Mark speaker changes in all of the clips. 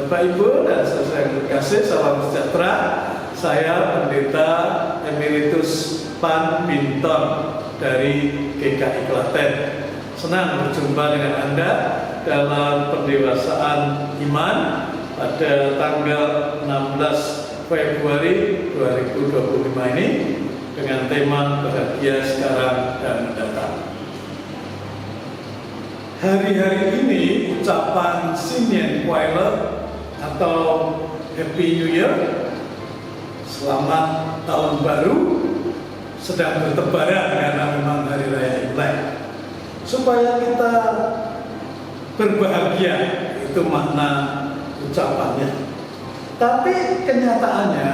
Speaker 1: Bapak Ibu dan saudara yang terkasih, salam sejahtera. Saya Pendeta Emeritus Pan Binton dari GKI Klaten. Senang berjumpa dengan Anda dalam pendewasaan iman pada tanggal 16 Februari 2025 ini dengan tema bahagia sekarang dan mendatang. Hari-hari ini ucapan Sinyen Kuailer atau Happy New Year, selamat tahun baru, sedang bertebaran karena memang hari raya Imlek. Supaya kita berbahagia, itu makna ucapannya. Tapi kenyataannya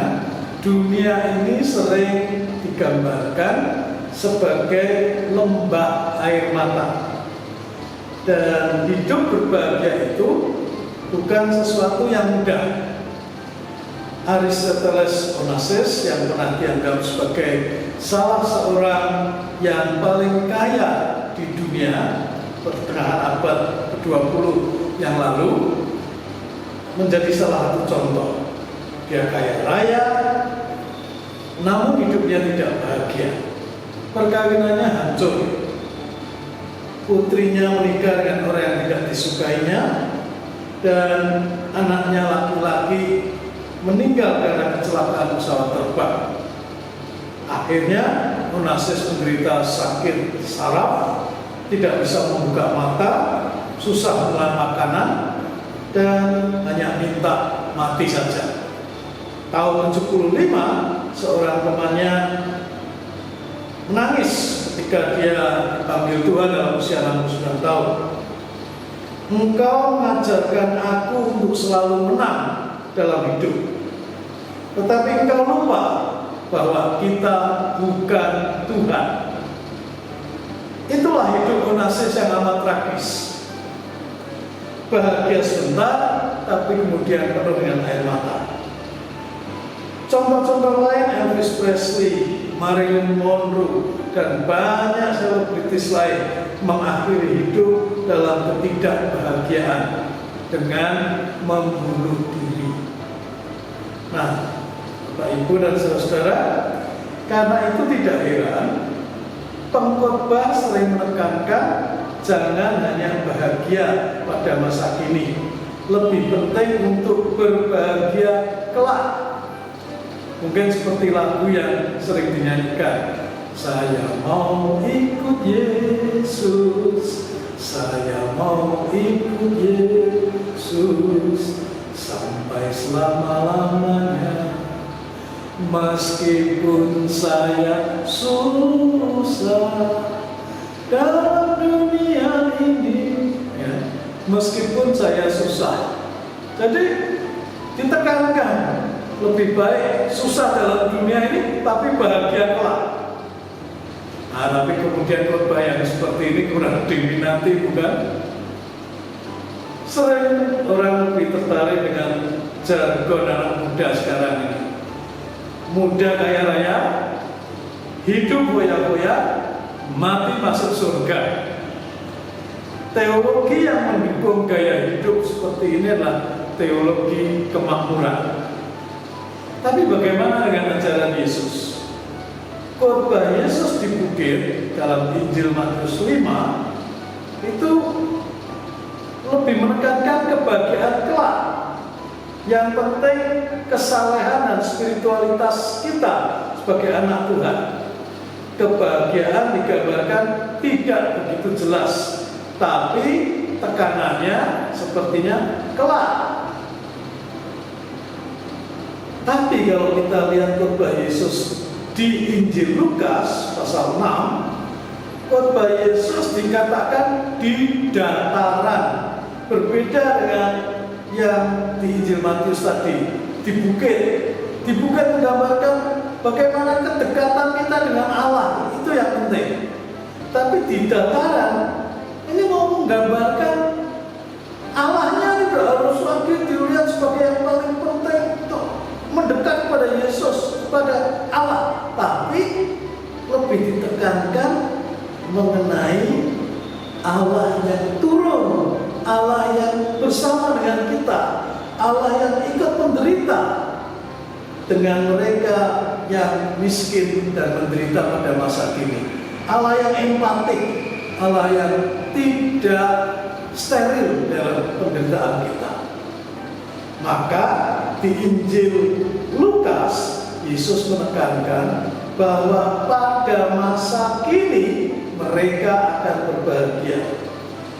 Speaker 1: dunia ini sering digambarkan sebagai lembah air mata. Dan hidup berbahagia itu bukan sesuatu yang mudah. Aristoteles Onassis yang pernah dianggap sebagai salah seorang yang paling kaya di dunia pertengahan abad ke-20 yang lalu menjadi salah satu contoh. Dia kaya raya, namun hidupnya tidak bahagia. Perkawinannya hancur. Putrinya menikah dengan orang yang tidak disukainya, dan anaknya laki-laki meninggal karena kecelakaan pesawat terbang. Akhirnya Onassis menderita sakit saraf, tidak bisa membuka mata, susah menelan makanan, dan hanya minta mati saja. Tahun 75, seorang temannya menangis ketika dia dipanggil Tuhan dalam usia 69 tahun. Engkau mengajarkan aku untuk selalu menang dalam hidup, tetapi engkau lupa bahwa kita bukan Tuhan. Itulah hidup Onassis yang amat tragis. Bahagia sebentar, tapi kemudian penuh dengan air mata. Contoh-contoh lain, Elvis Presley, Marilyn Monroe, dan banyak selebritis lain mengakhiri hidup dalam ketidakbahagiaan dengan membunuh diri. Nah, Bapak Ibu dan saudara, karena itu tidak heran pengkhotbah sering menekankan jangan hanya bahagia pada masa kini, lebih penting untuk berbahagia kelak. Mungkin seperti lagu yang sering dinyanyikan, saya mau ikut Yesus, saya mau ikut Yesus sampai selama-lamanya. Meskipun saya susah dalam dunia ini, ya, meskipun saya susah. Jadi ditekankan lebih baik susah dalam dunia ini tapi bahagia kelak. Nah, tapi kemudian khotbah yang seperti ini kurang diminati, bukan? Sering orang lebih tertarik dengan jargon anak muda sekarang ini. Muda kaya raya, hidup foya-foya, mati masuk surga. Teologi yang mendukung gaya hidup seperti ini adalah teologi kemakmuran. Tapi bagaimana dengan ajaran Yesus? Khotbah Yesus di bukit dalam Injil Matius 5 itu lebih menekankan kebahagiaan kelak. Yang penting kesalehan dan spiritualitas kita sebagai anak Tuhan. Kebahagiaan digambarkan tidak begitu jelas, tapi tekanannya sepertinya kelak. Tapi kalau kita lihat khotbah Yesus di Injil Lukas pasal 6, khotbah Yesus dikatakan di dataran, berbeda dengan yang di Injil Matius tadi di bukit. Di bukit menggambarkan bagaimana kedekatan kita dengan Allah, itu yang penting. Tapi di dataran ini mau menggambarkan Allahnya tidak harus lagi dilihat sebagai yang paling penting untuk mendekat kepada Yesus, kepada Allah, tapi lebih ditekankan mengenai Allah yang turun, Allah yang bersama dengan kita, Allah yang ikut menderita dengan mereka yang miskin dan menderita pada masa kini. Allah yang empatik, Allah yang tidak steril dalam penderitaan kita. Maka di Injil Lukas, Yesus menekankan bahwa pada masa kini mereka akan berbahagia.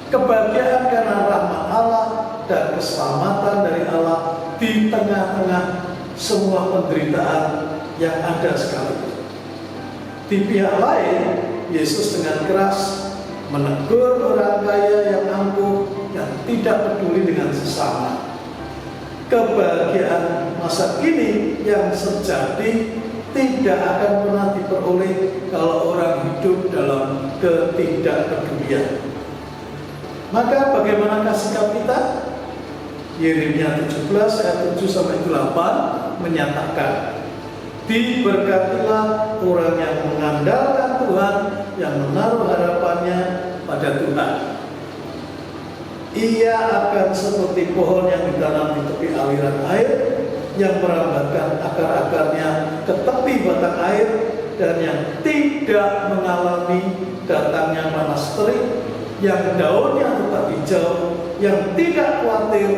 Speaker 1: Kebahagiaan karena rahmat Allah dan keselamatan dari Allah di tengah-tengah semua penderitaan yang ada sekalipun. Di pihak lain, Yesus dengan keras menegur orang kaya yang angkuh yang tidak peduli dengan sesama. Kebahagiaan masa kini yang sejati tidak akan pernah diperoleh kalau orang hidup dalam ketidakpedulian. Maka bagaimanakah sikap kita? Yeremia 17 ayat 7-8 menyatakan, diberkatilah orang yang mengandalkan Tuhan, yang menaruh harapannya pada Tuhan. Ia akan seperti pohon yang ditanam di tepi aliran air, yang merambatkan akar-akarnya ke tepi batang air, dan yang tidak mengalami datangnya panas terik, yang daunnya tetap hijau, yang tidak khawatir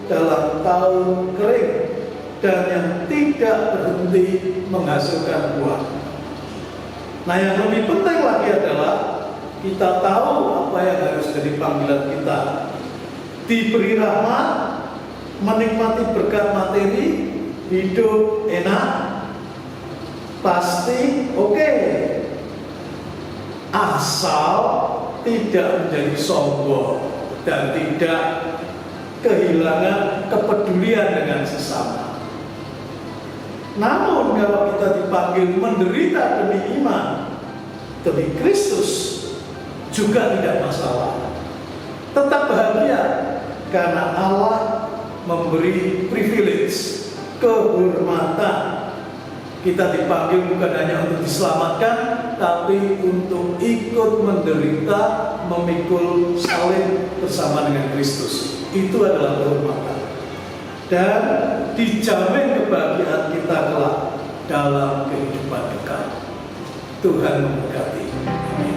Speaker 1: dalam tahun kering, dan yang tidak berhenti menghasilkan buah. Nah, yang lebih penting lagi adalah kita tahu apa yang harus jadi panggilan kita. Diberi rahmat, menikmati berkat materi, hidup enak, pasti oke. Asal tidak menjadi sombong dan tidak kehilangan kepedulian dengan sesama. Namun kalau kita dipanggil menderita demi iman, demi Kristus, juga tidak masalah. Tetap bahagia karena Allah memberi privilege, kehormatan. Kita dipanggil bukan hanya untuk diselamatkan, tapi untuk ikut menderita, memikul salib bersama dengan Kristus. Itu adalah kehormatan. Dan dijamin kebahagiaan kita kelak dalam kehidupan dekat. Tuhan memberkati. Amin.